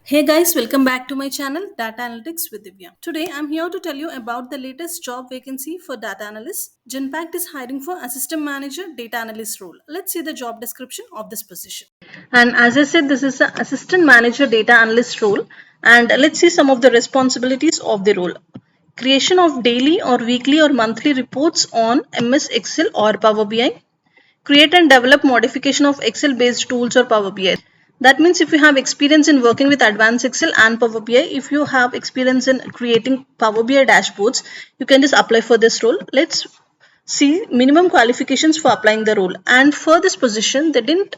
Hey guys, welcome back to my channel Data Analytics with Divya. Today I'm here to tell you about the latest job vacancy for data analysts. Genpact is hiring for Assistant Manager Data Analyst role. Let's see the job description of this position. And as I said, this is the Assistant Manager Data Analyst role. And let's see some of the responsibilities of the role. Creation of daily or weekly or monthly reports on MS Excel or Power BI. Create and develop modification of Excel based tools or Power BI. That means if you have experience in working with advanced Excel and Power BI, if you have experience in creating Power BI dashboards, you can just apply for this role. Let's see minimum qualifications for applying the role. And for this position, they didn't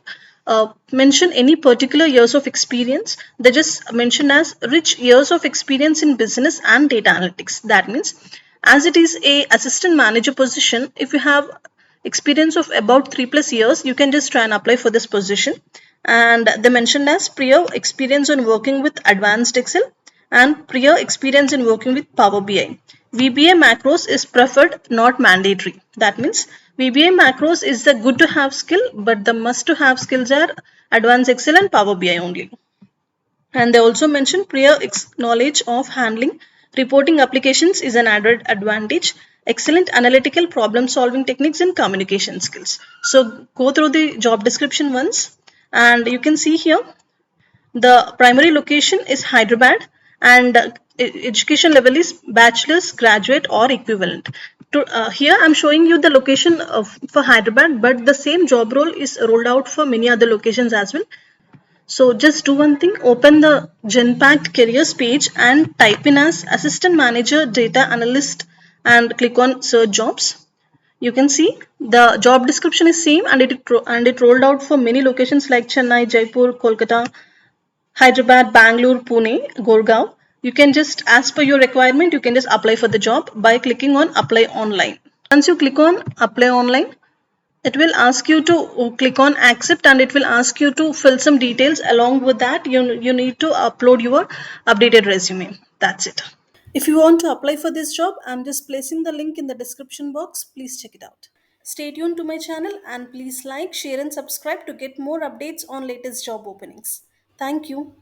mention any particular years of experience. They just mentioned as rich years of experience in business and data analytics. That means as it is a assistant manager position, if you have experience of about 3+ years, you can just try and apply for this position. And they mentioned as prior experience on working with advanced Excel and prior experience in working with Power BI. VBA macros is preferred, not mandatory. That means VBA macros is the good to have skill, but the must to have skills are advanced Excel and Power BI only. And they also mentioned prior knowledge of handling reporting applications is an added advantage. Excellent analytical problem solving techniques and communication skills. So go through the job description once, and you can see here the primary location is Hyderabad, and education level is bachelor's, graduate, or equivalent. Here I'm showing you the location for Hyderabad, but the same job role is rolled out for many other locations as well. So just do one thing, open the Genpact careers page and type in as Assistant Manager Data Analyst and click on Search Jobs. You can see the job description is same, and it rolled out for many locations like Chennai, Jaipur, Kolkata, Hyderabad, Bangalore, Pune, Gurgaon. You can just, as per your requirement, you can just apply for the job by clicking on Apply Online. Once you click on Apply Online, it will ask you to click on accept, and it will ask you to fill some details. Along with that, you need to upload your updated resume. That's it. If you want to apply for this job, I'm just placing the link in the description box. Please check it out. Stay tuned to my channel and please like, share and subscribe to get more updates on latest job openings. Thank you.